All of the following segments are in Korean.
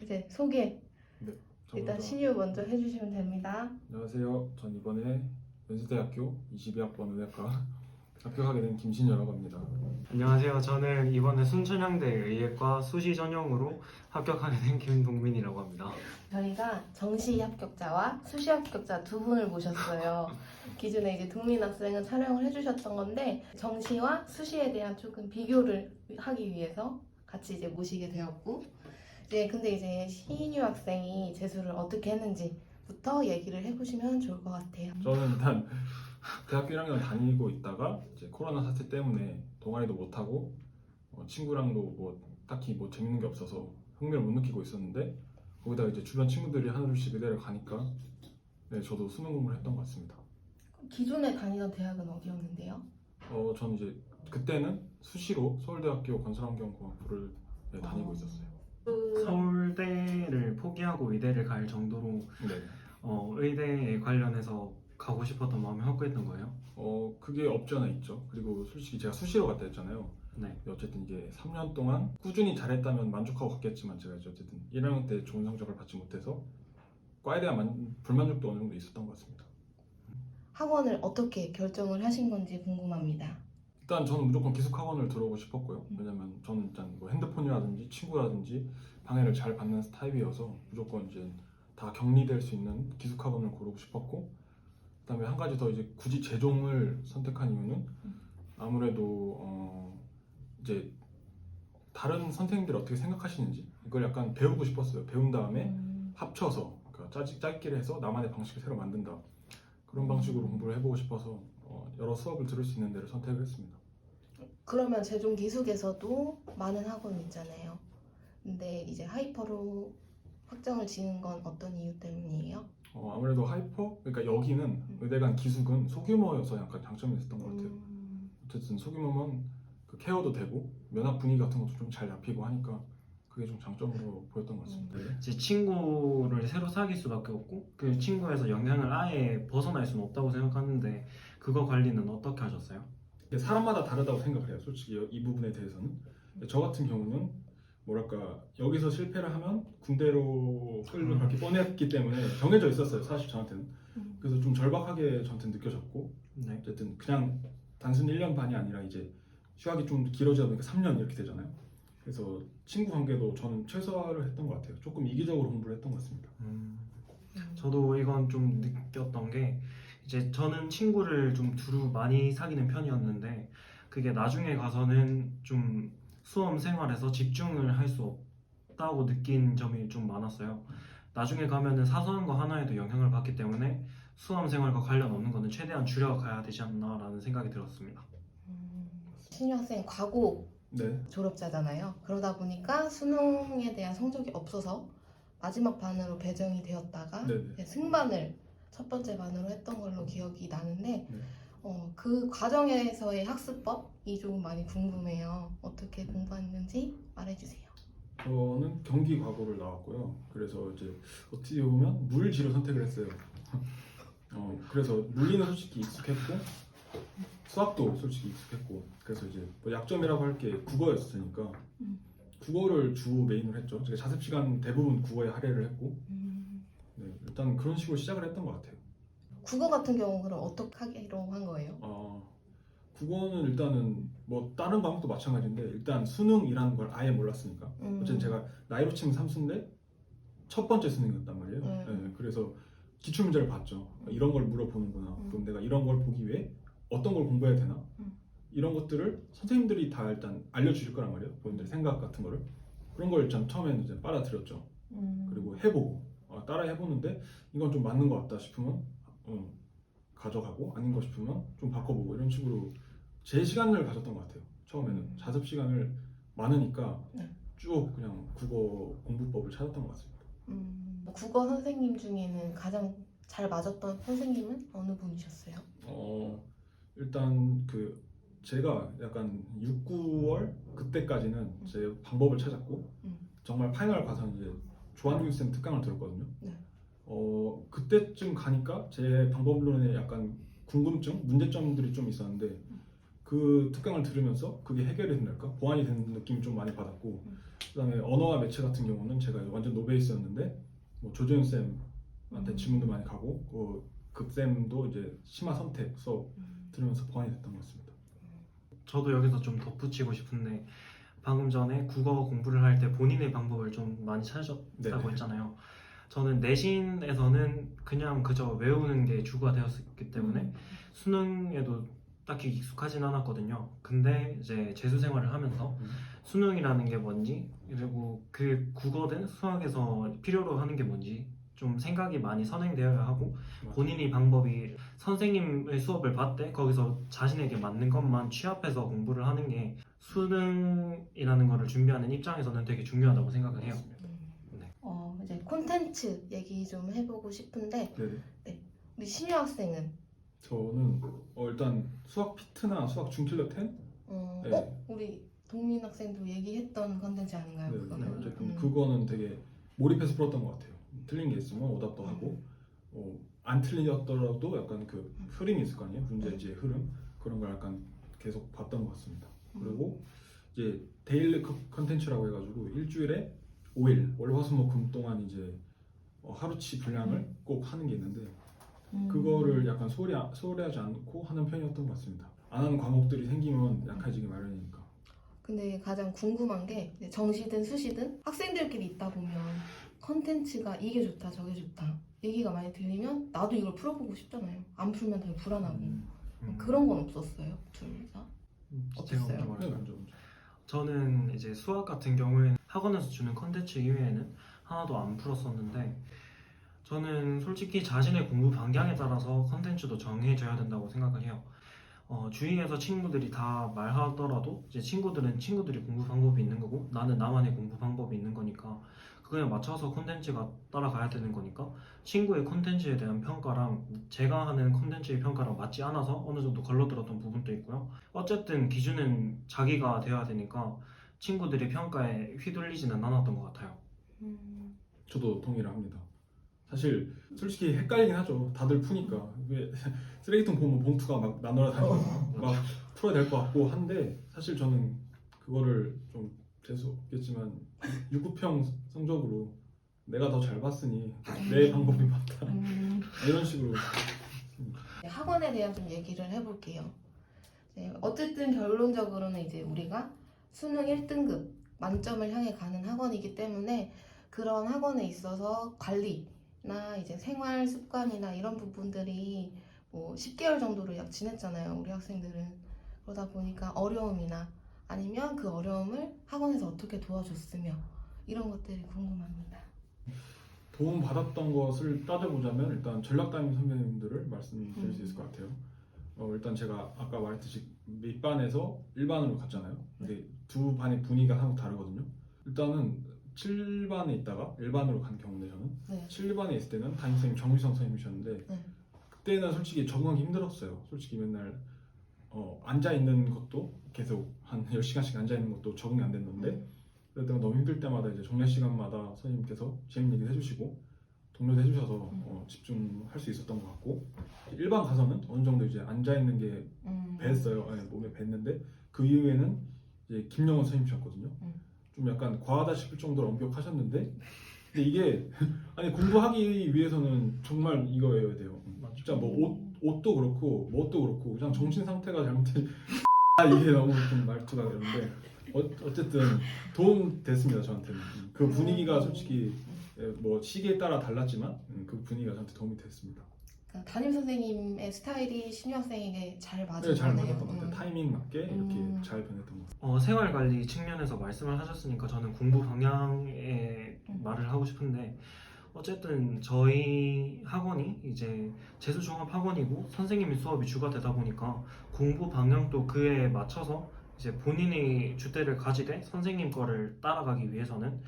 이제 소개 네, 일단 저부터. 신유 먼저 해주시면 됩니다. 안녕하세요. 전 이번에 연세대학교 22학번 의학과 합격하게 된 김신여라고 합니다. 안녕하세요. 저는 이번에 순천향대 의예과 수시 전형으로 합격하게 된 김동민이라고 합니다. 저희가 정시 합격자와 수시 합격자 두 분을 모셨어요. 기존에 이제 동민 학생은 촬영을 해주셨던 건데 정시와 수시에 대한 조금 비교를 하기 위해서 같이 이제 모시게 되었고 근데 이제 신유 학생이 재수를 어떻게 했는지부터 얘기를 해보시면 좋을 것 같아요. 저는 일단 대학교 1학년 다니고 있다가 이제 코로나 사태 때문에 동아리도 못 하고 친구랑도 뭐 딱히 뭐 재밌는 게 없어서 흥미를 못 느끼고 있었는데 거기다가 이제 주변 친구들이 하나둘씩 의대를 가니까 네, 저도 수능 공부를 했던 것 같습니다. 기존에 다니던 대학은 어디였는데요? 저는 이제 그때는 수시로 서울대학교 건설환경공학부를 네, 다니고 있었어요. 서울대를 포기하고 의대를 갈 정도로 네. 의대에 관련해서 가고 싶었던 마음이 확고했던 거예요. 그게 없지 않아 있죠. 그리고 솔직히 제가 수시로 갔다 했잖아요. 네. 근데 어쨌든 이게 3년 동안 꾸준히 잘했다면 만족하고 갔겠지만 제가 이제 어쨌든 1학년 때 좋은 성적을 받지 못해서 과에 대한 불만족도 어느 정도 있었던 것 같습니다. 학원을 어떻게 결정을 하신 건지 궁금합니다. 일단 저는 무조건 기숙학원을 들어오고 싶었고요. 왜냐면 저는 일단 뭐 핸드폰이라든지 친구라든지 방해를 잘 받는 타입이어서 무조건 이제 다 격리될 수 있는 기숙학원을 고르고 싶었고, 그다음에 한 가지 더 이제 굳이 재종을 선택한 이유는 아무래도 이제 다른 선생님들이 어떻게 생각하시는지 이걸 약간 배우고 싶었어요. 배운 다음에 합쳐서 그러니까 짧게 해서 나만의 방식을 새로 만든다. 그런 방식으로 공부를 해보고 싶어서 여러 수업을 들을 수 있는 데를 선택을 했습니다. 그러면 재종 기숙에서도 많은 학원이 있잖아요. 근데 이제 하이퍼로 확정을 지은 건 어떤 이유 때문이에요? 아무래도 하이퍼, 그러니까 여기는 의대 간 기숙은 소규모여서 약간 장점이 있었던 것 같아요. 어쨌든 소규모면 그 케어도 되고 면학 분위기 같은 것도 좀 잘 잡히고 하니까 그게 좀 장점으로 보였던 것 같습니다. 네. 제 친구를 새로 사귈 수밖에 없고 그 친구에서 영향을 아예 벗어날 수는 없다고 생각하는데 그거 관리는 어떻게 하셨어요? 사람마다 다르다고 생각을 해요. 솔직히 이 부분에 대해서는. 저 같은 경우는 뭐랄까 여기서 실패를 하면 군대로 끌고 그렇게 뻔했기 때문에 정해져 있었어요. 사실 저한테는. 그래서 좀 절박하게 저한테 느껴졌고 네. 어쨌든 그냥 단순 1년 반이 아니라 이제 휴학이 좀 길어지다 보니까 3년 이렇게 되잖아요. 그래서 친구 관계도 저는 최소화를 했던 것 같아요. 조금 이기적으로 공부를 했던 것 같습니다. 저도 이건 좀 느꼈던 게 이제 저는 친구를 좀 두루 많이 사귀는 편이었는데 그게 나중에 가서는 좀 수험 생활에서 집중을 할 수 없다고 느낀 점이 좀 많았어요. 나중에 가면은 사소한 거 하나에도 영향을 받기 때문에 수험 생활과 관련 없는 거는 최대한 줄여가야 되지 않나라는 생각이 들었습니다. 신유 학생 과고 네. 졸업자잖아요. 그러다 보니까 수능에 대한 성적이 없어서 마지막 반으로 배정이 되었다가 네네. 승반을 첫 번째 반으로 했던 걸로 기억이 나는데 네. 그 과정에서의 학습법이 조금 많이 궁금해요. 어떻게 공부했는지 말해주세요. 저는 경기 과고를 나왔고요. 그래서 이제 어떻게 보면 물지로 선택을 했어요. 그래서 물리는 솔직히 익숙했고 수학도 솔직히 익숙했고 그래서 이제 뭐 약점이라고 할 게 국어였으니까 국어를 주 메인으로 했죠. 제가 자습 시간 대부분 국어에 할애를 했고 네, 일단 그런 식으로 시작을 했던 것 같아요. 국어 같은 경우는 그럼 어떻게 하기로 한 거예요? 국어는 일단은 뭐 다른 과목도 마찬가지인데 일단 수능이라는 걸 아예 몰랐으니까 어쨌든 제가 나이로 치면 삼수인데 첫 번째 수능이었단 말이에요. 네, 그래서 기출문제를 봤죠. 이런 걸 물어보는구나. 그럼 내가 이런 걸 보기 위해 어떤 걸 공부해야 되나? 이런 것들을 선생님들이 다 일단 알려주실 거란 말이에요. 본인들 생각 같은 거를. 그런 걸 일단 처음에는 이제 빨아들였죠. 그리고 해보고 따라 해보는데 이건 좀 맞는 것 같다 싶으면 가져가고 아닌 것 싶으면 좀 바꿔보고 이런 식으로 제 시간을 가졌던 것 같아요. 처음에는 자습 시간을 많으니까 쭉 그냥 국어 공부법을 찾았던 것 같습니다. 국어 선생님 중에는 가장 잘 맞았던 선생님은 어느 분이셨어요? 일단 제가 약간 6, 9월 그때까지는 제 방법을 찾았고 정말 파이널 가서 이제 조한규 쌤 특강을 들었거든요. 네. 그때쯤 가니까 제 방법론에 약간 궁금증, 문제점들이 좀 있었는데 그 특강을 들으면서 그게 해결이 된달까 보완이 된 느낌이 좀 많이 받았고 그다음에 언어와 매체 같은 경우는 제가 완전 노베이스였는데 뭐 조재현 쌤한테 질문도 많이 가고 그 쌤도 이제 심화 선택 수업 들으면서 보완이 됐던 것 같습니다. 저도 여기서 좀 덧붙이고 싶은데 방금 전에 국어 공부를 할 때 본인의 방법을 좀 많이 찾으셨다고 네네. 했잖아요. 저는 내신에서는 그냥 그저 외우는 게 주가 되었기 때문에 수능에도 딱히 익숙하진 않았거든요. 근데 이제 재수 생활을 하면서 수능이라는 게 뭔지 그리고 그 국어든 수학에서 필요로 하는 게 뭔지 좀 생각이 많이 선행되어야 하고 본인이 방법이 선생님의 수업을 받되 거기서 자신에게 맞는 것만 취합해서 공부를 하는 게 수능이라는 거를 준비하는 입장에서는 되게 중요하다고 생각을 해요. 이제 콘텐츠 얘기 좀 해보고 싶은데 네네. 우리 신유 학생은 저는 일단 수학 피트나 수학 중킬러 10? 네. 우리 동민 학생도 얘기했던 컨텐츠 아닌가요? 네, 그거는? 어쨌든 그거는 되게 몰입해서 풀었던 것 같아요. 틀린 게 있으면 오답도 하고 안 틀렸더라도 약간 그 흐름이 있을 거 아니에요? 문제지의 흐름 그런 걸 약간 계속 봤던 것 같습니다. 그리고 이제 데일리 컨텐츠라고 해가지고 일주일에 5일 월화수목금 동안 이제 하루치 분량을 꼭 하는 게 있는데 그거를 약간 소홀히하지 않고 하는 편이었던 것 같습니다. 안 하는 과목들이 생기면 약해지기 마련이니까. 근데 가장 궁금한 게 정시든 수시든 학생들끼리 있다 보면 컨텐츠가 이게 좋다 저게 좋다 얘기가 많이 들리면 나도 이걸 풀어보고 싶잖아요. 안 풀면 되게 불안하고 그런 건 없었어요? 둘 다? 제가 어땠어요? 먼저 말할까요? 먼저. 저는 이제 수학 같은 경우에는 학원에서 주는 컨텐츠 이외에는 하나도 안 풀었었는데 저는 솔직히 자신의 공부 방향에 따라서 컨텐츠도 정해져야 된다고 생각을 해요. 주위에서 친구들이 다 말하더라도 이제 친구들은 친구들이 공부 방법이 있는 거고 나는 나만의 공부 방법이 있는 거니까 그거에 맞춰서 콘텐츠가 따라가야 되는 거니까 친구의 콘텐츠에 대한 평가랑 제가 하는 콘텐츠의 평가랑 맞지 않아서 어느 정도 걸러들었던 부분도 있고요. 어쨌든 기준은 자기가 돼야 되니까 친구들의 평가에 휘둘리지는 않았던 것 같아요. 저도 동의를 합니다. 사실 솔직히 헷갈리긴 하죠. 다들 푸니까 왜 쓰레기통 보면 봉투가 막 나눠다니고 막 풀어야 될 것 같고 한데 사실 저는 그거를 좀 재수 없겠지만 유구평 성적으로 내가 더 잘 봤으니 내 방법이 맞다 이런 식으로. 학원에 대한 좀 얘기를 해볼게요. 어쨌든 결론적으로는 이제 우리가 수능 1등급 만점을 향해 가는 학원이기 때문에 그런 학원에 있어서 관리나 이제 생활 습관이나 이런 부분들이 뭐 10개월 정도를 약 지냈잖아요. 우리 학생들은. 그러다 보니까 어려움이나 아니면 그 어려움을 학원에서 어떻게 도와줬으며 이런 것들이 궁금합니다. 도움 받았던 것을 따져보자면 일단 전략담임 선배님들을 말씀드릴 수 있을 것 같아요. 일단 제가 아까 말했듯이 밑반에서 1반으로 갔잖아요. 근데 두 반의 분위기가 항상 다르거든요. 일단은 7반에 있다가 1반으로 간 경우인데 저는 네. 7반에 있을 때는 담임선생님 정유성 선생님이셨는데 네. 그때는 솔직히 적응하기 힘들었어요. 솔직히 맨날 앉아있는 것도 계속 한 10시간씩 앉아있는 것도 적응이 안 됐는데 그럴 때가 너무 힘들 때마다 이제 정례 시간마다 선생님께서 재밌는 얘기를 해주시고 독려도 해주셔서 집중할 수 있었던 것 같고 일반 가서는 어느 정도 이제 앉아있는 게 배했어요. 네, 몸에 뱄는데 그 이후에는 이제 김영원 선생님이셨거든요. 좀 약간 과하다 싶을 정도로 엄격하셨는데 근데 이게 아니 공부하기 위해서는 정말 이거여야 돼요. 진짜 뭐 옷도 그렇고 뭣도 그렇고 그냥 정신 상태가 잘못된 이게 너무 좀 말투가 그런데 어쨌든 도움 됐습니다 저한테는. 그 분위기가 솔직히 뭐 시기에 따라 달랐지만 그 분위기가 저한테 도움이 됐습니다. 그러니까 담임 선생님의 스타일이 신유 학생에게 잘 맞은 네, 잘 거네요. 맞았던 것 같아요. 타이밍 맞게 이렇게 잘 변했던 것 같아요. 생활 관리 측면에서 말씀을 하셨으니까 저는 공부 방향에 말을 하고 싶은데 어쨌든 저희 학원이 이제 재수종합학원이고 선생님이 수업이 주가 되다 보니까 공부 방향도 그에 맞춰서 이제 본인이 주대를 가지되 선생님 거를 따라가기 위해서는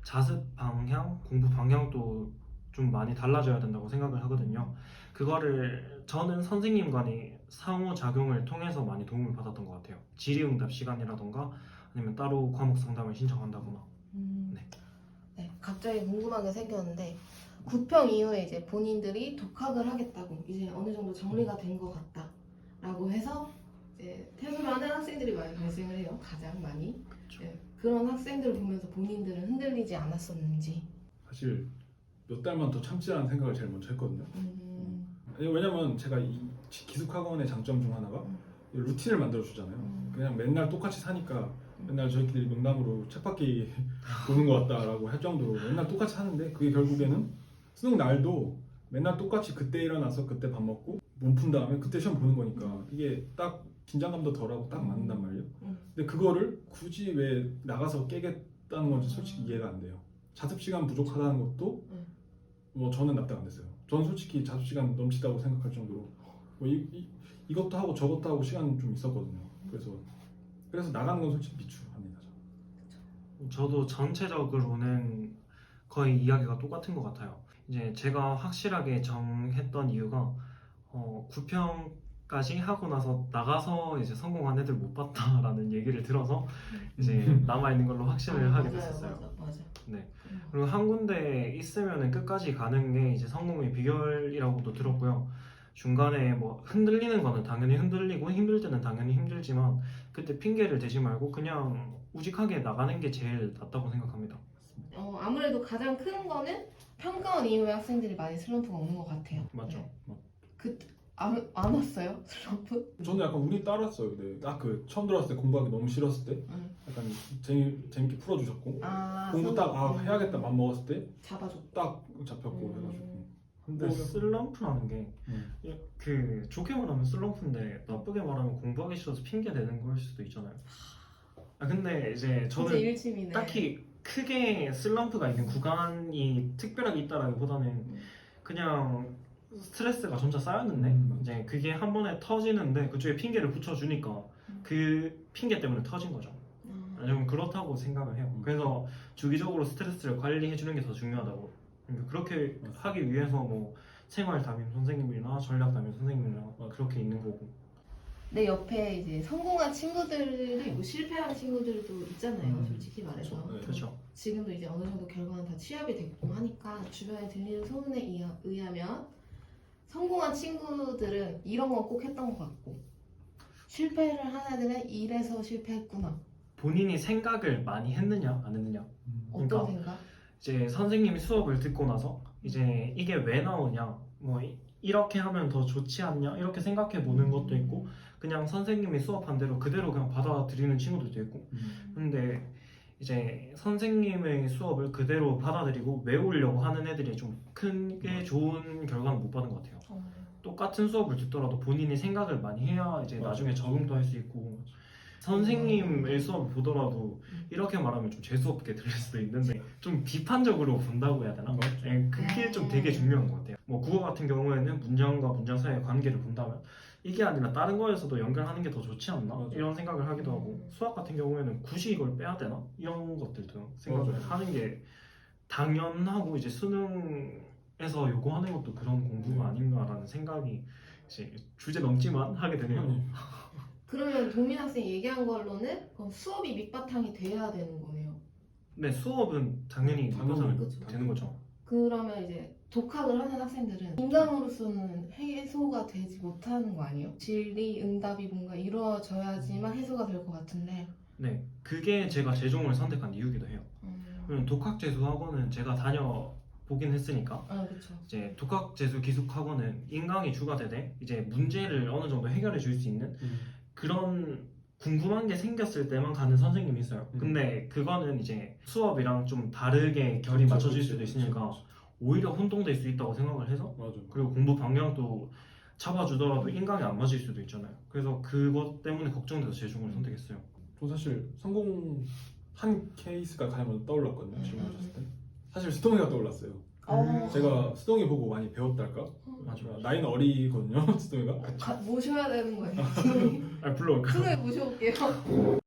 자습 방향, 공부 방향도 좀 많이 달라져야 된다고 생각을 하거든요. 그거를 저는 선생님 간의 상호작용을 통해서 많이 도움을 받았던 것 같아요. 질의응답 시간이라던가 아니면 따로 과목 상담을 신청한다거나. 네, 갑자기 궁금한 게 생겼는데 9평 이후에 이제 본인들이 독학을 하겠다고 이제 어느 정도 정리가 된 것 같다라고 해서 이제 퇴소를 하는 학생들이 많이 발생을 해요. 가장 많이. 그쵸. 네, 그런 학생들을 보면서 본인들은 흔들리지 않았었는지. 사실 몇 달만 더 참지라는 생각을 제일 먼저 했거든요. 아니, 왜냐면 제가 이 기숙학원의 장점 중 하나가 루틴을 만들어 주잖아요. 그냥 맨날 똑같이 사니까 맨날 저희끼리 농담으로 쳇바퀴 도는 것 같다라고 할 정도로 맨날 똑같이 하는데 그게 결국에는 수능 날도 맨날 똑같이 그때 일어나서 그때 밥 먹고 몸 푼 다음에 그때 시험 보는 거니까 이게 딱 긴장감도 덜하고 딱 맞는단 말이에요. 근데 그거를 굳이 왜 나가서 깨겠다는 건지 솔직히 이해가 안 돼요. 자습 시간 부족하다는 것도 뭐 저는 납득 안 됐어요. 저는 솔직히 자습 시간 넘치다고 생각할 정도로 뭐 이것도 하고 저것도 하고 시간 좀 있었거든요. 그래서 나가는 건 솔직히 비추합니다. 저도 전체적으로는 거의 이야기가 똑같은 것 같아요. 이제 제가 확실하게 정했던 이유가 9평까지 하고 나서 나가서 이제 성공한 애들 못 봤다라는 얘기를 들어서 이제 남아 있는 걸로 확신을 하게 됐었어요. 맞아. 네. 그리고 한 군데 있으면은 끝까지 가는 게 이제 성공의 비결이라고도 들었고요. 중간에 뭐 흔들리는 거는 당연히 흔들리고 힘들 때는 당연히 힘들지만 그때 핑계를 대지 말고 그냥 우직하게 나가는 게 제일 낫다고 생각합니다. 아무래도 가장 큰 거는 평가원 이후에 학생들이 많이 슬럼프가 오는 것 같아요. 맞죠? 네. 안 왔어요? 슬럼프? 저는 약간 운이 따랐어요. 네. 딱 그 처음 들어왔을 때 공부하기 너무 싫었을 때 약간 재밌게 풀어주셨고 공부 딱 해야겠다 맘 먹었을 때 잡아줘. 딱 잡혔고 해가지고. 근데 슬럼프라는 게 그 좋게 말하면 슬럼프인데 나쁘게 말하면 공부하기 싫어서 핑계 대는 거일 수도 있잖아요. 근데 이제 진짜 저는 일침이네. 딱히 크게 슬럼프가 있는 구간이 특별하게 있다라기보다는 그냥 스트레스가 점차 쌓였는데 이제 그게 한 번에 터지는데 그쪽에 핑계를 붙여주니까 그 핑계 때문에 터진 거죠. 좀 그렇다고 생각을 해요. 그래서 주기적으로 스트레스를 관리해주는 게 더 중요하다고. 그러니까 그렇게 하기 위해서 뭐 생활 담임 선생님이나 전략 담임 선생님이나 그렇게 있는 거고. 내 옆에 이제 성공한 친구들도 있고 실패한 친구들도 있잖아요. 솔직히 말해서. 그렇죠. 지금도 이제 어느 정도 결과는 다 취합이 됐고 하니까 주변에 들리는 소문에 의하면 성공한 친구들은 이런 건 꼭 했던 것 같고 실패를 한 애들은 이래서 실패했구나. 본인이 생각을 많이 했느냐 안 했느냐. 어떤 그러니까 생각? 이제 선생님이 수업을 듣고 나서 이제 이게 왜 나오냐, 뭐 이렇게 하면 더 좋지 않냐 이렇게 생각해 보는 것도 있고 그냥 선생님이 수업한 대로 그대로 그냥 받아들이는 친구들도 있고. 근데 이제 선생님의 수업을 그대로 받아들이고 외우려고 하는 애들이 좀 크게 좋은 결과는 못 받은 것 같아요. 똑같은 수업을 듣더라도 본인이 생각을 많이 해야 이제 나중에 적응도 할 수 있고. 선생님의 수업을 보더라도 이렇게 말하면 좀 재수없게 들릴 수도 있는데 좀 비판적으로 본다고 해야 되나? 그게 좀 되게 중요한 것 같아요. 뭐 국어 같은 경우에는 문장과 문장 사이의 관계를 본다면 이게 아니라 다른 거에서도 연결하는 게 더 좋지 않나? 이런 생각을 하기도 하고 수학 같은 경우에는 굳이 이걸 빼야 되나? 이런 것들도 생각을 하는 게 당연하고 이제 수능에서 요구하는 것도 그런 공부가 아닌가라는 생각이 이제 주제 넘지만 하게 되네요. 그러면 동민 학생이 얘기한 걸로는 그럼 수업이 밑바탕이 돼야 되는 거네요. 네, 수업은 당연히 밑바탕이 그쵸. 되는 거죠. 그러면 이제 독학을 하는 학생들은 인간으로서는 해소가 되지 못하는 거 아니에요? 질의, 응답이 뭔가 이루어져야지만 해소가 될 것 같은데. 네, 그게 제가 재종을 선택한 이유기도 해요. 독학재수 학원은 제가 다녀보긴 했으니까 그렇죠. 이제 독학재수 기숙학원은 인강이 주가 되되 이제 문제를 어느 정도 해결해 줄 수 있는 그런 궁금한 게 생겼을 때만 가는 선생님이 있어요. 근데 그거는 이제 수업이랑 좀 다르게 결이 맞춰질 수도 있으니까 오히려 혼동될 수 있다고 생각을 해서 그리고 공부 방향도 잡아주더라도 인강이 안 맞을 수도 있잖아요. 그래서 그것 때문에 걱정돼서 재종을 선택했어요. 저 사실 성공한 케이스가 가장 먼저 떠올랐거든요. 질문하셨을 때 사실 수동이가 떠올랐어요. 제가 수동이 보고 많이 배웠달까? 맞아. 나이는 어리거든요. 수동이가. 모셔야 되는 거예요. 불러올까요? 수능에 모셔올게요.